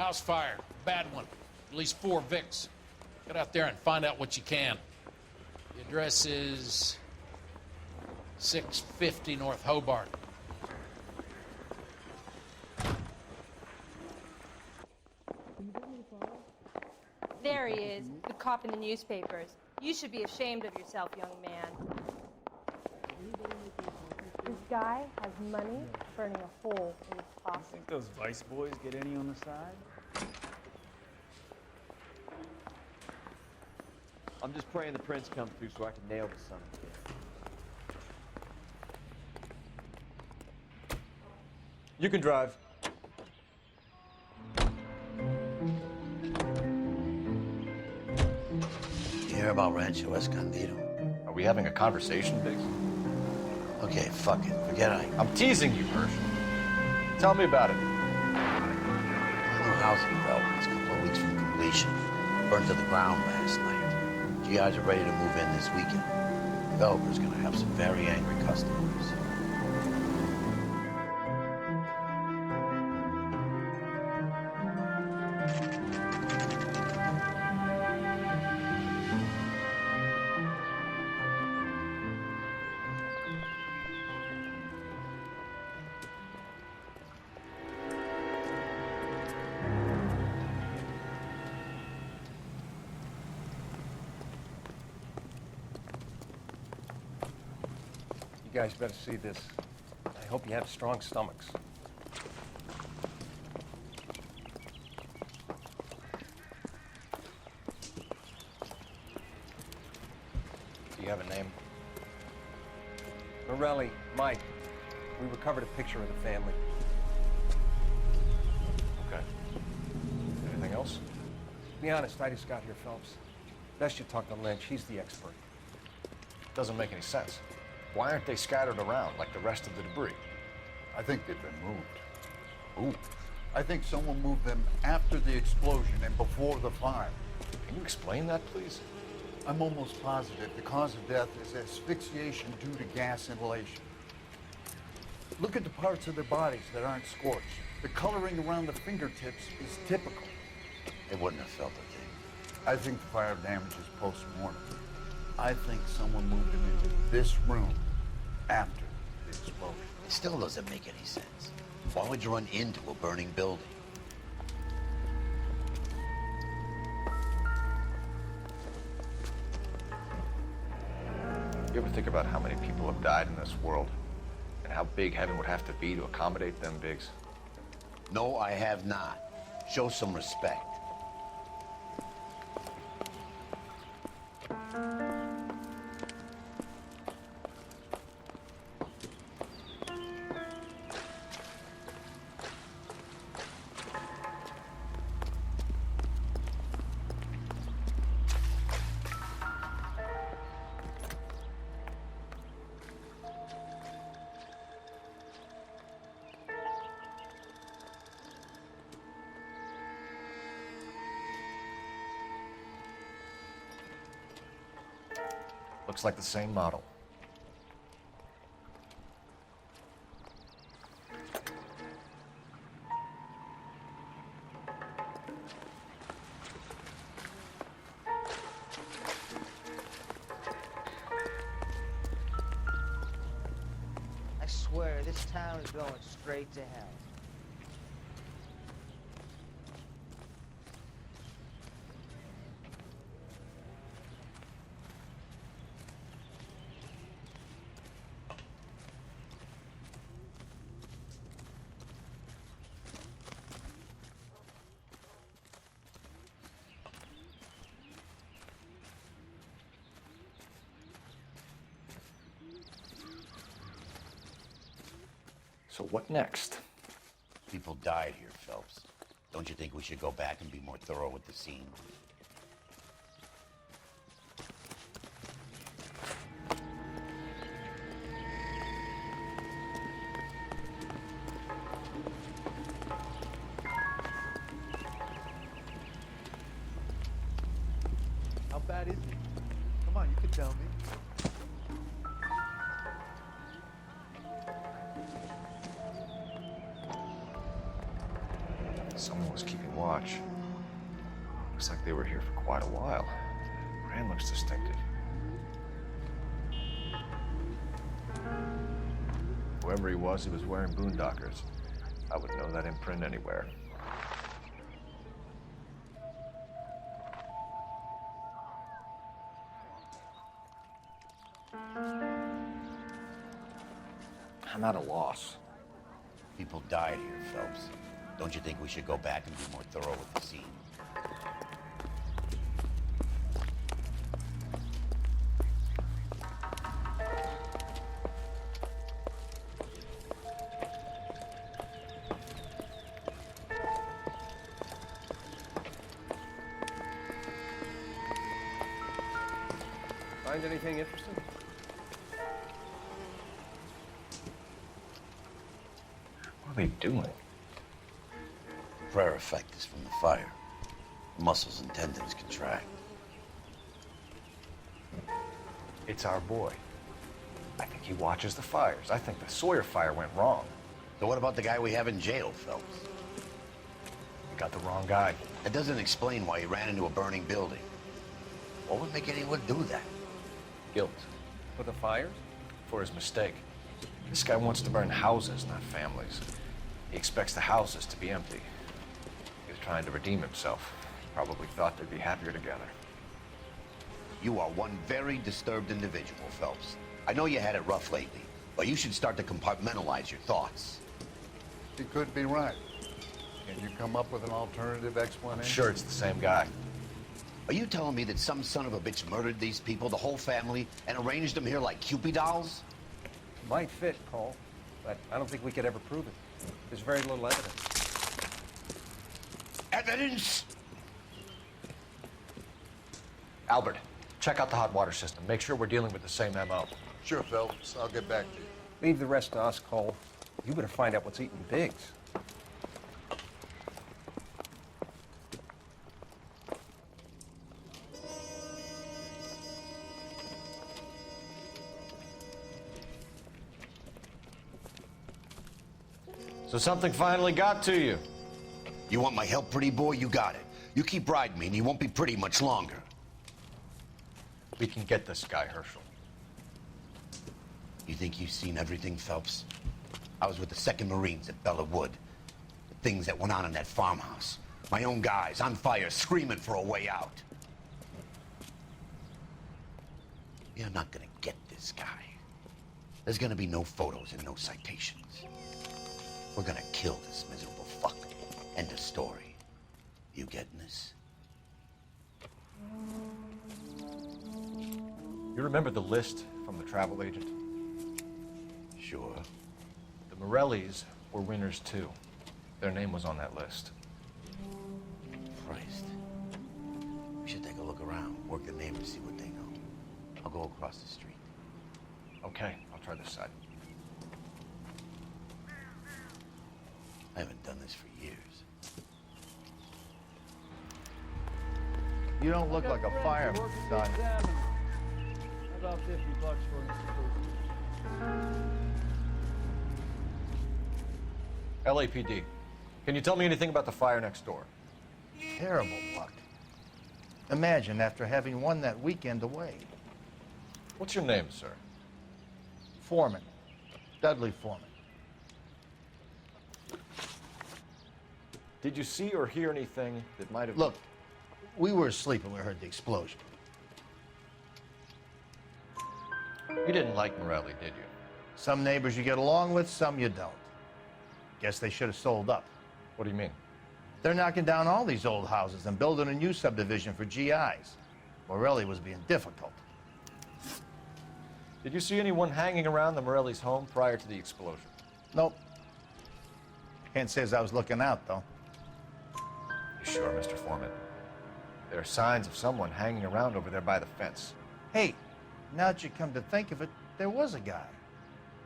house fire. Bad one. At least 4 Vicks. Get out there and find out what you can. The address is 650 North Hobart. There he is, the cop in the newspapers. You should be ashamed of yourself, young man. This guy has money burning a hole in his pocket. Think those Vice boys get any on the side? I'm just praying the prince comes through so I can nail the son of a bitch. You can drive. You hear about Rancho Escondido? Are we having a conversation, Biggs? Okay, fuck it. Forget I'm teasing you, Hirsch. Tell me about it. The new housing development is a couple of weeks from completion. Burned to the ground last night. GIs are ready to move in this weekend. The developer's gonna have some very angry customers. You guys better see this. I hope you have strong stomachs. Do you have a name? Morelli, Mike. We recovered a picture of the family. Okay. Anything else? To be honest, I just got here, Phelps. Best you talk to Lynch. He's the expert. Doesn't make any sense. Why aren't they scattered around like the rest of the debris? I think they've been moved. Ooh. I think someone moved them after the explosion and before the fire. Can you explain that, please? I'm almost positive the cause of death is asphyxiation due to gas inhalation. Look at the parts of their bodies that aren't scorched. The coloring around the fingertips is typical. They wouldn't have felt a thing. I think the fire damage is post-mortem. I think someone moved them into this room after the explosion. It still doesn't make any sense. Why would you run into a burning building? You ever think about how many people have died in this world? And how big heaven would have to be to accommodate them, Biggs? No, I have not. Show some respect. Looks like the same model. I swear, this town is going straight to hell. So what next? People died here, Phelps. Don't you think we should go back and be more thorough with the scene? How bad is it? Come on, you can tell me. Someone was keeping watch. Looks like they were here for quite a while. Brand looks distinctive. Whoever he was wearing boondockers. I would know that imprint anywhere. I'm at a loss. People died here, Phelps. Don't you think we should go back and be more thorough with the scene? Find anything interesting? What are they doing? Prayer effect is from the fire. Muscles and tendons contract. It's our boy. I think he watches the fires. I think the Sawyer fire went wrong. So what about the guy we have in jail, Phelps? We got the wrong guy. That doesn't explain why he ran into a burning building. What would make anyone do that? Guilt. For the fires? For his mistake. This guy wants to burn houses, not families. He expects the houses to be empty. He was trying to redeem himself. Probably thought they'd be happier together. You are one very disturbed individual, Phelps. I know you had it rough lately, but you should start to compartmentalize your thoughts. He could be right. Can you come up with an alternative explanation? I'm sure it's the same guy. Are you telling me that some son of a bitch murdered these people, the whole family, and arranged them here like Cupid dolls? Might fit, Cole, but I don't think we could ever prove it. There's very little evidence. Evidence? Albert, check out the hot water system. Make sure we're dealing with the same MO. Sure, Phelps. I'll get back to you. Leave the rest to us, Cole. You better find out what's eating Biggs. So something finally got to you. You want my help, pretty boy? You got it. You keep riding me and you won't be pretty much longer. We can get this guy, Herschel. You think you've seen everything, Phelps? I was with the 2nd Marines at Bella Wood. The things that went on in that farmhouse. My own guys on fire, screaming for a way out. You're not gonna get this guy. There's gonna be no photos and no citations. We're gonna kill this miserable fuck. End of story. You getting this? You remember the list from the travel agent? Sure. The Morellis were winners too. Their name was on that list. Christ. We should take a look around, work the neighbors, see what they know. I'll go across the street. Okay, I'll try this side. I haven't done this for years. You don't look like a fireman, son. About $50 for an LAPD. Can you tell me anything about the fire next door? Terrible luck. Imagine after having won that weekend away. What's your name, sir? Foreman. Dudley Foreman. Did you see or hear anything that might have... Look, we were asleep when we heard the explosion. You didn't like Morelli, did you? Some neighbors you get along with, some you don't. Guess they should have sold up. What do you mean? They're knocking down all these old houses and building a new subdivision for GIs. Morelli was being difficult. Did you see anyone hanging around the Morelli's home prior to the explosion? Nope. Can't say as I was looking out, though. You sure, Mr. Foreman? There are signs of someone hanging around over there by the fence. Hey, now that you come to think of it, there was a guy.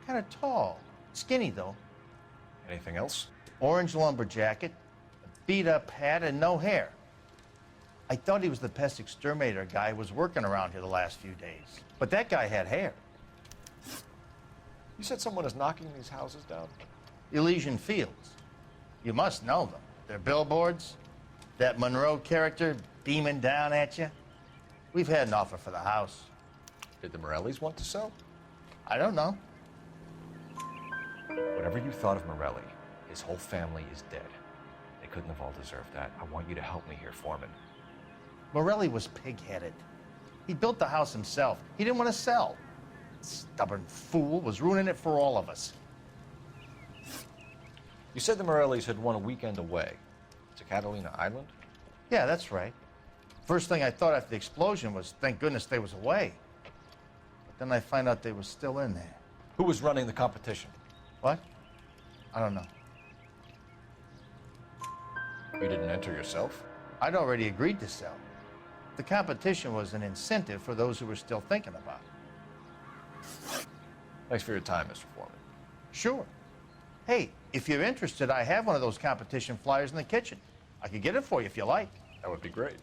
Kind of tall. Skinny, though. Anything else? Orange lumber jacket, a beat-up hat, and no hair. I thought he was the pest exterminator guy who was working around here the last few days. But that guy had hair. You said someone is knocking these houses down? Elysian Fields. You must know them. They're billboards? That Monroe character beaming down at you? We've had an offer for the house. Did the Morellis want to sell? I don't know. Whatever you thought of Morelli, his whole family is dead. They couldn't have all deserved that. I want you to help me here, Foreman. Morelli was pig-headed. He built the house himself. He didn't want to sell. Stubborn fool was ruining it for all of us. You said the Morellis had won a weekend away to Catalina Island? Yeah, that's right. First thing I thought after the explosion was, thank goodness they was away. But then I find out they were still in there. Who was running the competition? What? I don't know. You didn't enter yourself? I'd already agreed to sell. The competition was an incentive for those who were still thinking about it. Thanks for your time, Mr. Foreman. Sure. Hey, if you're interested, I have one of those competition flyers in the kitchen. I could get it for you if you like. That would be great.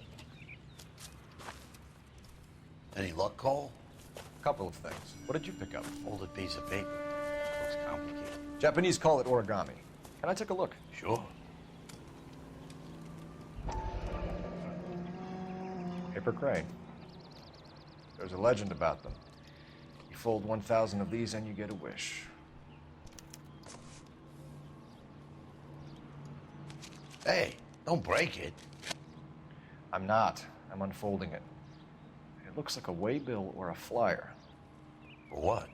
Any luck, Cole? A couple of things. What did you pick up? Folded piece of paper. Looks complicated. Japanese call it origami. Can I take a look? Sure. Paper crane. There's a legend about them. You fold 1,000 of these and you get a wish. Hey, don't break it. I'm not. I'm unfolding it. It looks like a waybill or a flyer. For what?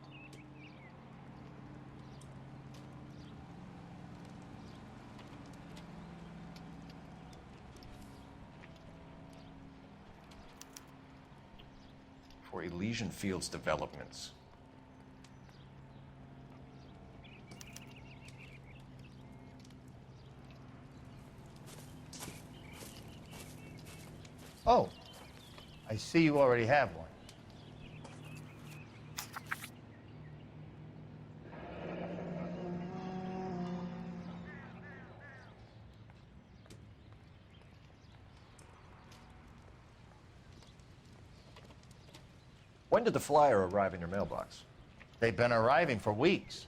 For Elysian Fields developments. Oh, I see you already have one. When did the flyer arrive in your mailbox? They've been arriving for weeks.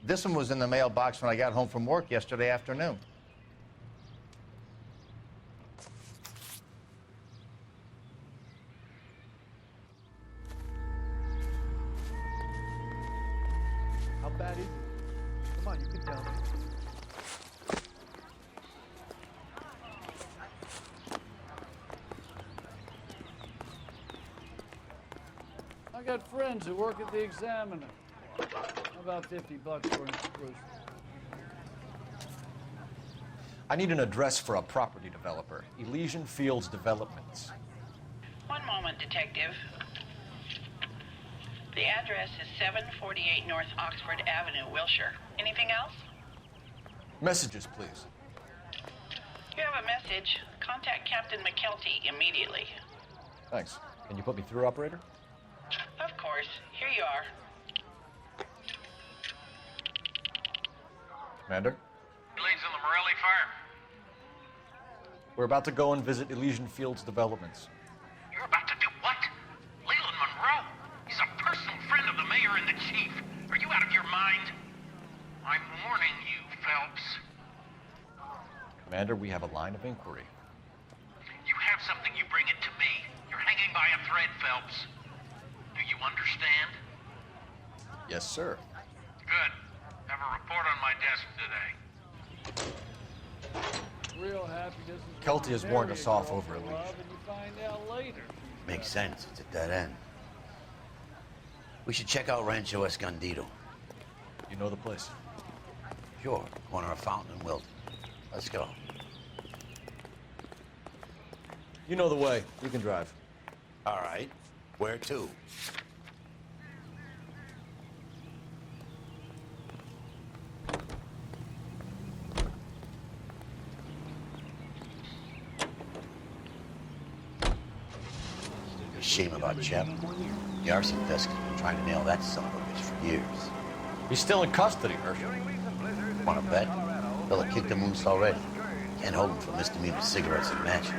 This one was in the mailbox when I got home from work yesterday afternoon. How bad is it? Come on, you can tell me. I got friends who work at the Examiner. How about $50 for an exclusive? I need an address for a property developer. Elysian Fields Developments. One moment, Detective. The address is 748 North Oxford Avenue, Wilshire. Anything else? Messages, please. You have a message. Contact Captain McKelty immediately. Thanks. Can you put me through, operator? Of course. Here you are. Commander? Leads on the Morelli fire. We're about to go and visit Elysian Fields Developments. You're about to do what? Leland Monroe? He's a personal friend of the mayor and the chief. Are you out of your mind? I'm warning you, Phelps. Commander, we have a line of inquiry. You have something, you bring it to me. You're hanging by a thread, Phelps. Do you understand? Yes, sir. Good. Have a report on my desk today. Real happy this is Kelty has warned us off over Elysian. Elysian. And you find out later. Makes sense. It's a dead end. We should check out Rancho Escondido. You know the place? Sure. Corner of Fountain and Wilton. Let's go. You know the way. You can drive. All right. Where to? Shame about Shep. The arson desk has been trying to nail that son of a bitch for years. He's still in custody, Herschel. Wanna bet? Fella kicked him loose already. Can't hold him for misdemeanor cigarettes and matches.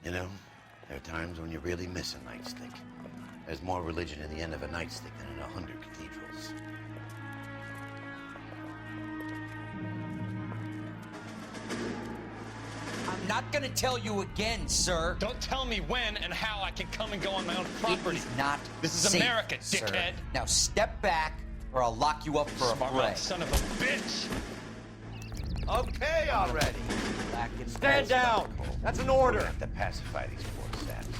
You know, There are times when you really miss a nightstick. There's more religion in the end of a nightstick than in 100 cathedrals. I'm not gonna tell you again, sir. Don't tell me when and how I can come and go on my own property. It is not This is safe, America, sir. dickhead. Now step back, or I'll lock you up for Smart a bray. mouth son of a bitch. Okay already. Stand down. That's an order. We have to pacify these poor saps.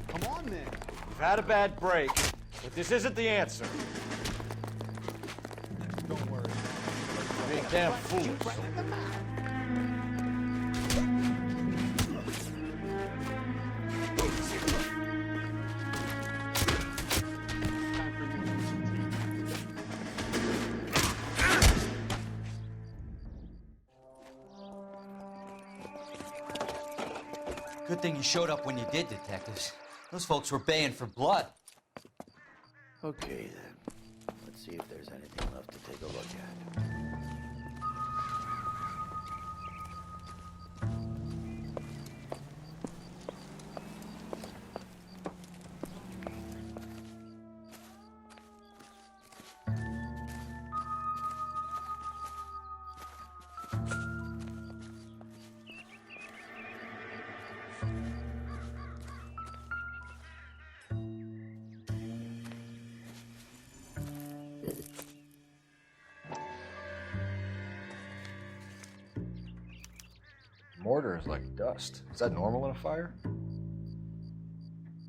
Come on, then. You've had a bad break, but this isn't the answer. Don't worry. You're being damn foolish. Good thing you showed up when you did, detectives. Those folks were baying for blood. Okay, then. Let's see if there's anything left to take a look at. Mortar is like dust. Is that normal in a fire?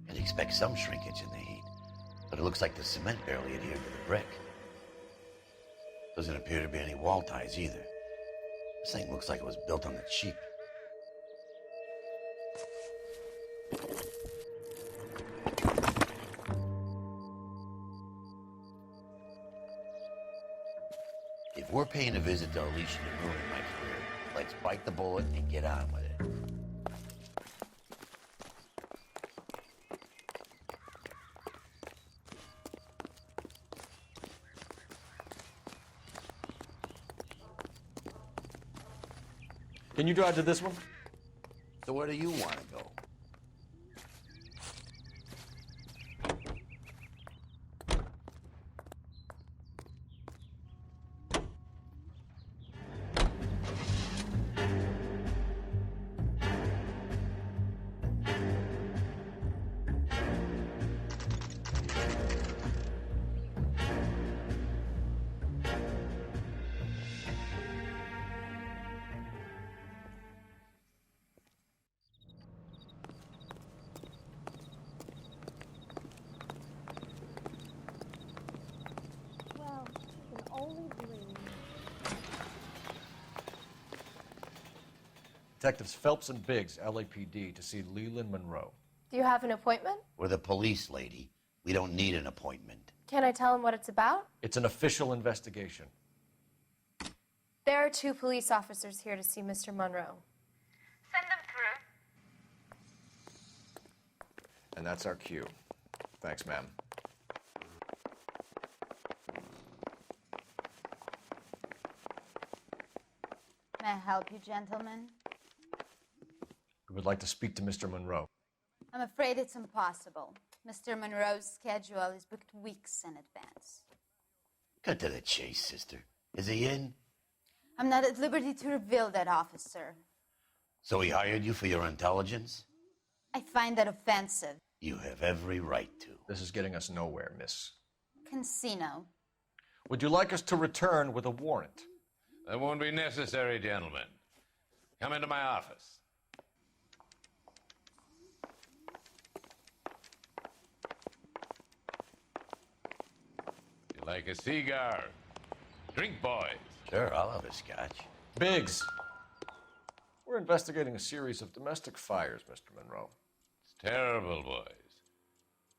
I'd expect some shrinkage in the heat, but it looks like the cement barely adhered to the brick. Doesn't appear to be any wall ties either. This thing looks like it was built on the cheap. If we're paying a visit to Alicia and ruining my career, let's bite the bullet and get on with it. Can you drive to this one? So where do you want to go? Well, you can only dream. Detectives Phelps and Biggs, LAPD, to see Leland Monroe. Do you have an appointment? We're the police, lady. We don't need an appointment. Can I tell him what it's about? It's an official investigation. There are 2 police officers here to see Mr. Monroe. Send them through. And that's our cue. Thanks, ma'am. May I help you, gentlemen? We would like to speak to Mr. Monroe. I'm afraid it's impossible. Mr. Monroe's schedule is booked weeks in advance. Cut to the chase, sister. Is he in? I'm not at liberty to reveal that, officer. So he hired you for your intelligence? I find that offensive. You have every right to. This is getting us nowhere, miss. Casino. Would you like us to return with a warrant? That won't be necessary, gentlemen. Come into my office. You like a cigar? Drink, boys. Sure, I'll have a scotch. Biggs, we're investigating a series of domestic fires, Mr. Monroe. It's terrible, boys.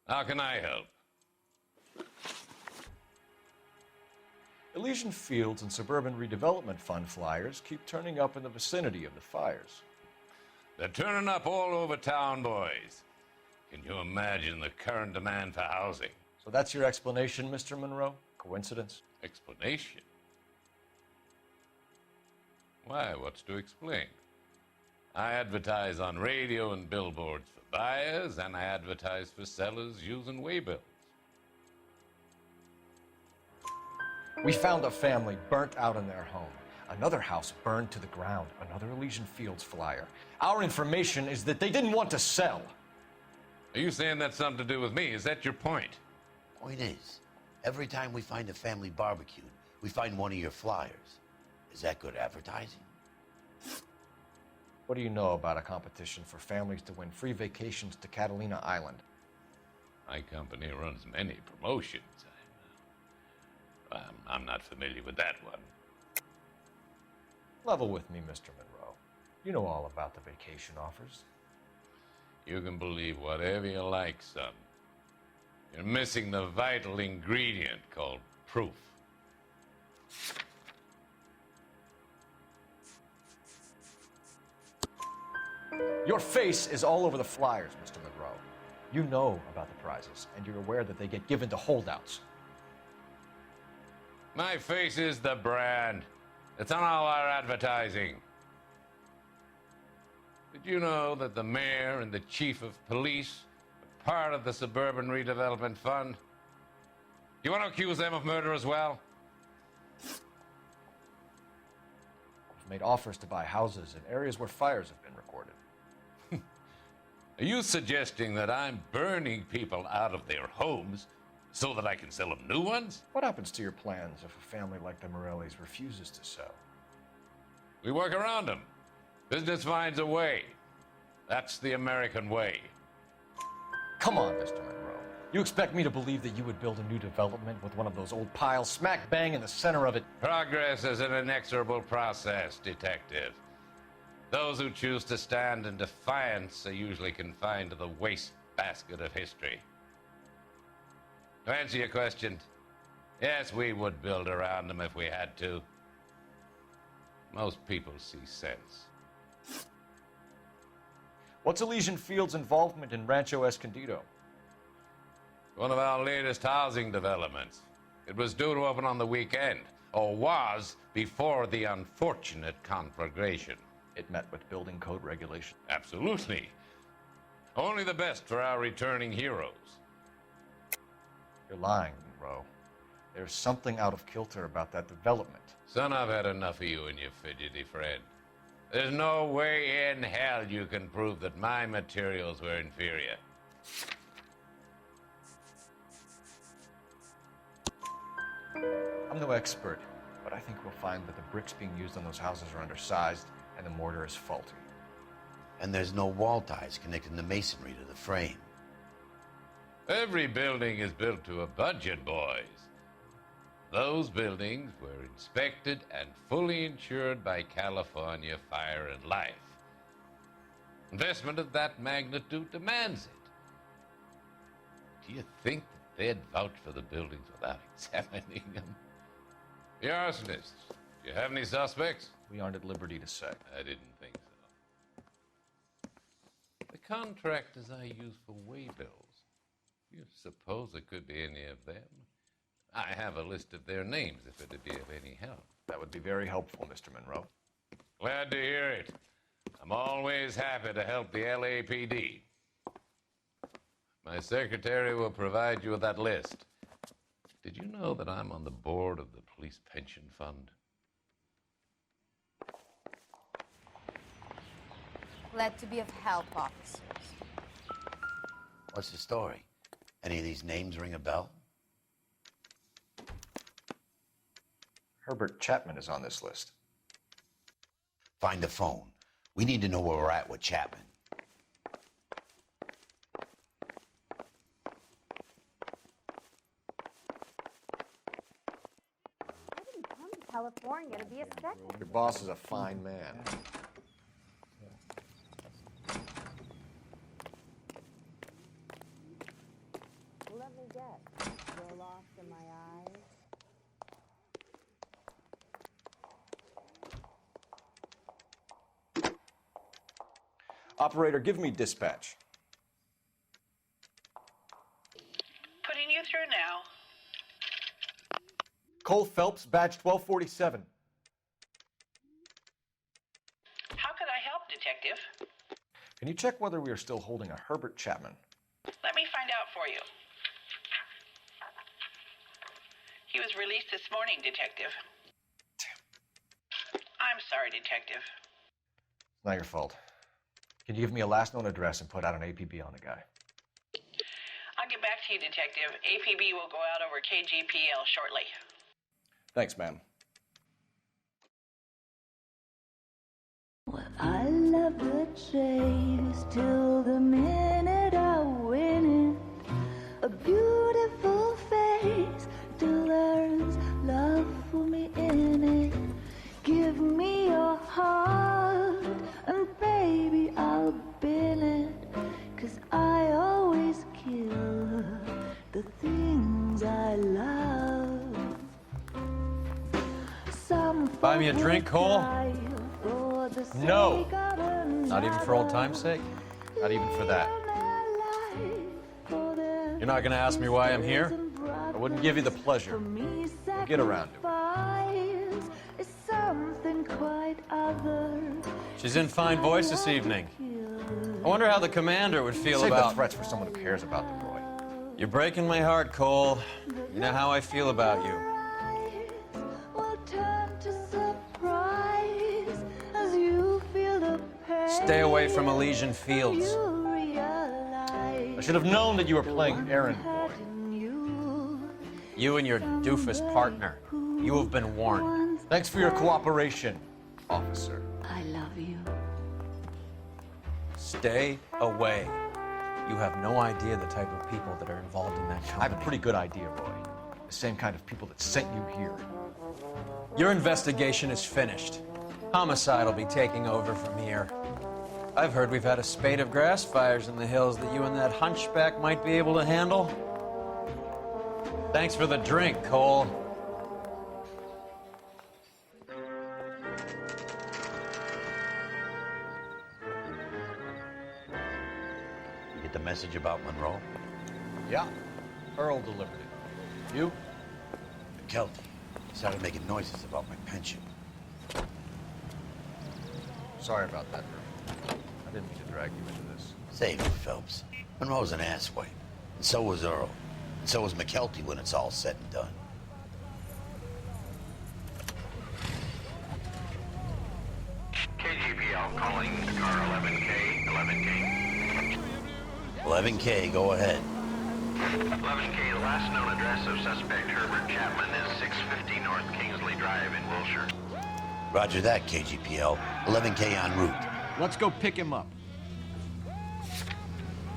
How can I help? Elysian Fields and Suburban Redevelopment Fund flyers keep turning up in the vicinity of the fires. They're turning up all over town, boys. Can you imagine the current demand for housing? So that's your explanation, Mr. Monroe? Coincidence? Explanation? Why, what's to explain? I advertise on radio and billboards for buyers, and I advertise for sellers using waybills. We found a family burnt out in their home. Another house burned to the ground. Another Elysian Fields flyer. Our information is that they didn't want to sell. Are you saying that's something to do with me? Is that your point? Point is, every time we find a family barbecued, we find one of your flyers. Is that good advertising? What do you know about a competition for families to win free vacations to Catalina Island? My company runs many promotions. I'm not familiar with that one. Level with me, Mr. Monroe. You know all about the vacation offers. You can believe whatever you like, son. You're missing the vital ingredient called proof. Your face is all over the flyers, Mr. Monroe. You know about the prizes, and you're aware that they get given to holdouts. My face is the brand. It's on all our advertising. Did you know that the mayor and the chief of police are part of the Suburban Redevelopment Fund? Do you want to accuse them of murder as well? We've made offers to buy houses in areas where fires have been recorded. Are you suggesting that I'm burning people out of their homes so that I can sell them new ones? What happens to your plans if a family like the Morellis refuses to sell? We work around them. Business finds a way. That's the American way. Come on, Mr. Monroe. You expect me to believe that you would build a new development with one of those old piles smack bang in the center of it? Progress is an inexorable process, detective. Those who choose to stand in defiance are usually confined to the wastebasket of history. To answer your question, yes, we would build around them if we had to. Most people see sense. What's Elysian Fields' involvement in Rancho Escondido? One of our latest housing developments. It was due to open on the weekend, or was before the unfortunate conflagration. It met with building code regulations. Absolutely. Only the best for our returning heroes. You're lying, Monroe. There's something out of kilter about that development. Son, I've had enough of you and your fidgety friend. There's no way in hell you can prove that my materials were inferior. I'm no expert, but I think we'll find that the bricks being used on those houses are undersized and the mortar is faulty. And there's no wall ties connecting the masonry to the frame. Every building is built to a budget, boys. Those buildings were inspected and fully insured by California Fire and Life. Investment of that magnitude demands it. Do you think that they'd vouch for the buildings without examining them? The arsonists, do you have any suspects? We aren't at liberty to say. I didn't think so. The contractors I use for waybills, you suppose it could be any of them? I have a list of their names if it'd be of any help. That would be very helpful, Mr. Monroe. Glad to hear it. I'm always happy to help the LAPD. My secretary will provide you with that list. Did you know that I'm on the board of the Police Pension Fund? Glad to be of help, officers. What's the story? Any of these names ring a bell? Herbert Chapman is on this list. Find the phone. We need to know where we're at with Chapman. I didn't come to California to be a second. Your boss is a fine man. Let me guess. You're lost in my eyes. Operator, give me dispatch. Putting you through now. Cole Phelps, badge 1247. How could I help, Detective? Can you check whether we are still holding a Herbert Chapman? Let me find out for you. He was released this morning, Detective. I'm sorry, Detective. It's not your fault. Can you give me a last known address and put out an APB on the guy? I'll get back to you, Detective. APB will go out over KGPL shortly. Thanks, ma'am. I love the chase till the minute I win it. A beautiful face till there's love for me in it. Give me your heart and baby I'll bin it. 'Cause I always kill the things I love. Some Buy me a drink, Cole? No. Not even for old time's sake? Not even for that. You're not gonna ask me why I'm here? I wouldn't give you the pleasure. We'll get around to it. She's in fine voice this evening. I wonder how the commander would feel Save about... the threats for someone who cares about them, Roy. You're breaking my heart, Cole. You know how I feel about you. Stay away from Elysian Fields. I should have known that you were playing errand boy. You and your doofus partner. You have been warned. Thanks for your cooperation, officer. I love you. Stay away. You have no idea the type of people that are involved in that company. I have a pretty good idea, Roy. The same kind of people that sent you here. Your investigation is finished. Homicide will be taking over from here. I've heard we've had a spate of grass fires in the hills that you and that hunchback might be able to handle. Thanks for the drink, Cole. You get the message about Monroe? Yeah, Earl delivered it. You? McKelty started making noises about my pension. Sorry about that, Earl. I didn't mean to drag you into this. Save it, Phelps. Monroe's an asswipe. And so was Earl. And so was McKelty when it's all said and done. KGPL calling car 11K, 11K. 11K, go ahead. 11K, the last known address of suspect Herbert Chapman is 650 North Kingsley Drive in Wilshire. Roger that, KGPL. 11K en route. Let's go pick him up.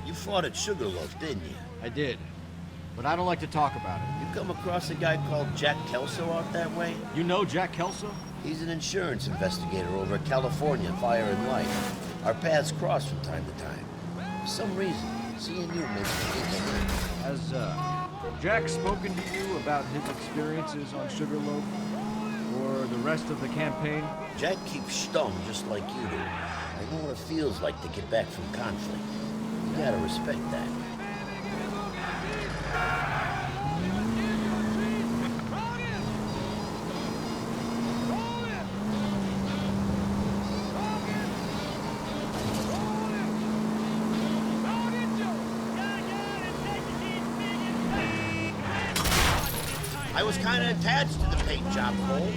You fought at Sugarloaf, didn't you? I did. But I don't like to talk about it. You come across a guy called Jack Kelso out that way? You know Jack Kelso? He's an insurance investigator over at California Fire and Light. Our paths cross from time to time. For some reason, seeing you makes me think of him. Has, Jack spoken to you about his experiences on Sugarloaf? Or the rest of the campaign? Jack keeps stum just like you do. I know what it feels like to get back from conflict. You gotta respect that. I was kind of attached to the paint job, Cole.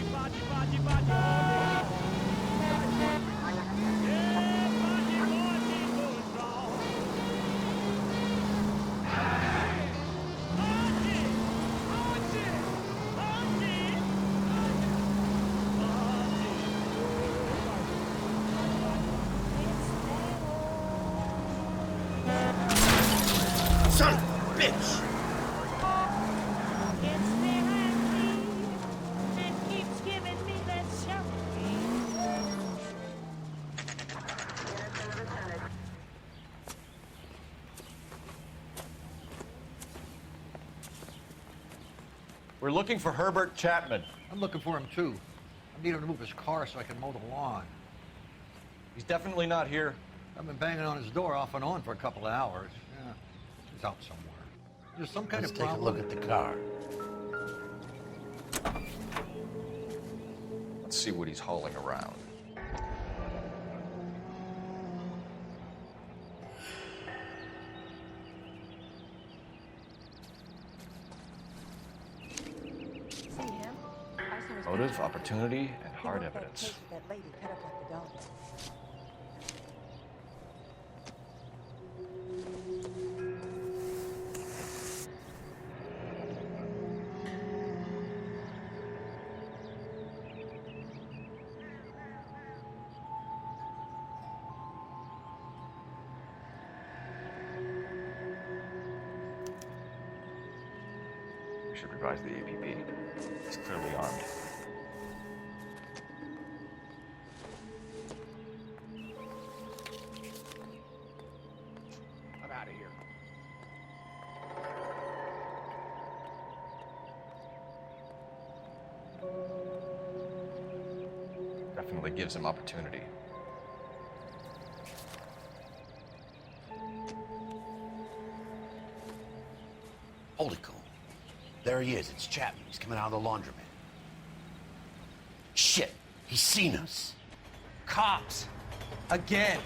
Son of a bitch! We're looking for Herbert Chapman. I'm looking for him too. I need him to move his car so I can mow the lawn. He's definitely not here. I've been banging on his door off and on for a couple of hours. Yeah, he's out somewhere. There's some kind Let's of take problem. a look at the car. Let's see what he's hauling around. Motive, opportunity, and hard evidence. That lady cut up like a dog. We should revise the APB. He's clearly armed. I'm out of here. Definitely gives him opportunity. Hold it, Cole. There he is. It's Chapman. He's coming out of the laundromat. Shit! He's seen us. Cops! Again!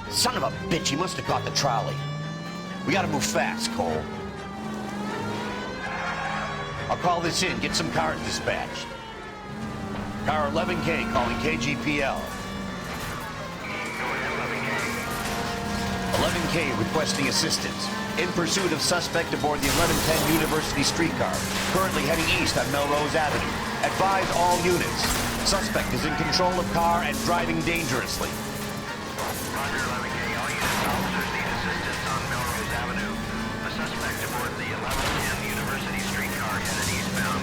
Son of a bitch, he must have caught the trolley. We gotta move fast, Cole. I'll call this in, get some cars dispatched. Car 11K calling KGPL. 11K requesting assistance. In pursuit of suspect aboard the 1110 University streetcar. Currently heading east on Melrose Avenue. Advise all units. Suspect is in control of car and driving dangerously. Roger, 11K. All units, officers need assistance on Melrose Avenue. A suspect aboard the 1110 University streetcar headed eastbound.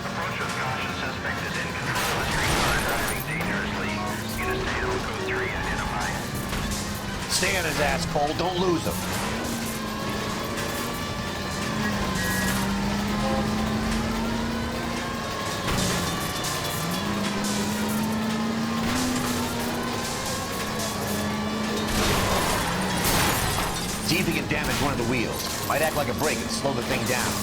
Approach with caution. Suspect is in control of the streetcar and driving dangerously. Units data code 3 identified. Stay on his ass, Cole. Don't lose him. See if he can damage one of the wheels. Might act like a brake and slow the thing down.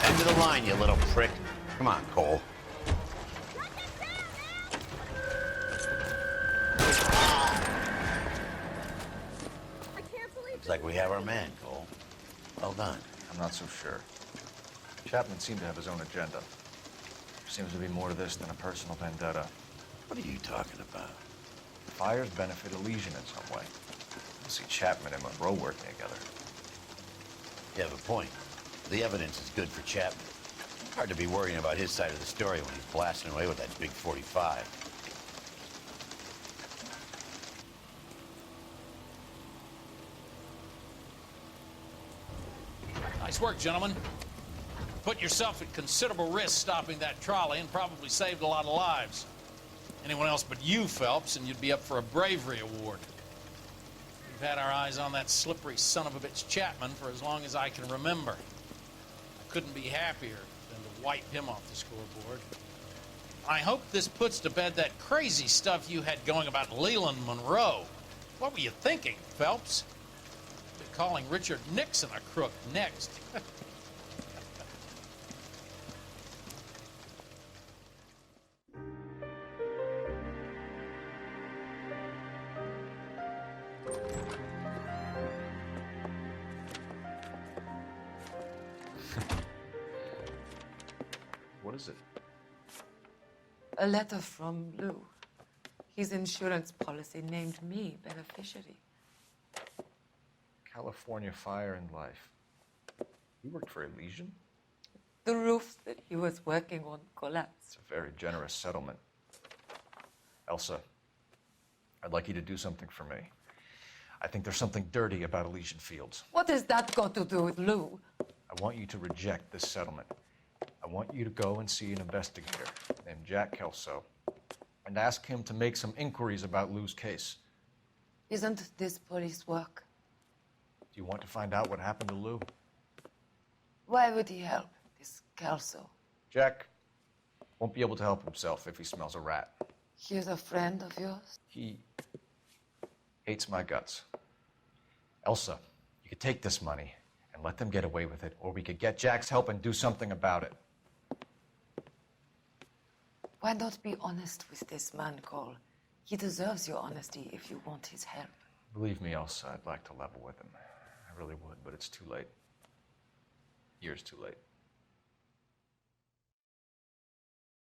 End of the line, you little prick. Come on, Cole. Looks like we have our man, Cole. Well done. I'm not so sure. Chapman seemed to have his own agenda. Seems to be more to this than a personal vendetta. What are you talking about? Fires benefit Elysian in some way. I see Chapman and Monroe working together. You have a point. The evidence is good for Chapman. Hard to be worrying about his side of the story when he's blasting away with that big 45. Nice work, gentlemen. Put yourself at considerable risk stopping that trolley and probably saved a lot of lives. Anyone else but you, Phelps, and you'd be up for a bravery award. We've had our eyes on that slippery son of a bitch Chapman for as long as I can remember. I couldn't be happier than to wipe him off the scoreboard. I hope this puts to bed that crazy stuff you had going about Leland Monroe. What were you thinking, Phelps? You're calling Richard Nixon a crook next. What is it? A letter from Lou. His insurance policy named me beneficiary. California Fire and Life. You worked for Elysian? The roof that he was working on collapsed. It's a very generous settlement. Elsa, I'd like you to do something for me. I think there's something dirty about Elysian Fields. What has that got to do with Lou? I want you to reject this settlement. I want you to go and see an investigator named Jack Kelso and ask him to make some inquiries about Lou's case. Isn't this police work? Do you want to find out what happened to Lou? Why would he help, this Kelso? Jack won't be able to help himself if he smells a rat. He's a friend of yours? He hates my guts. Elsa, you could take this money and let them get away with it, or we could get Jack's help and do something about it. Why not be honest with this man, Cole? He deserves your honesty if you want his help. Believe me, Elsa, I'd like to level with him. I really would, but it's too late. Years too late.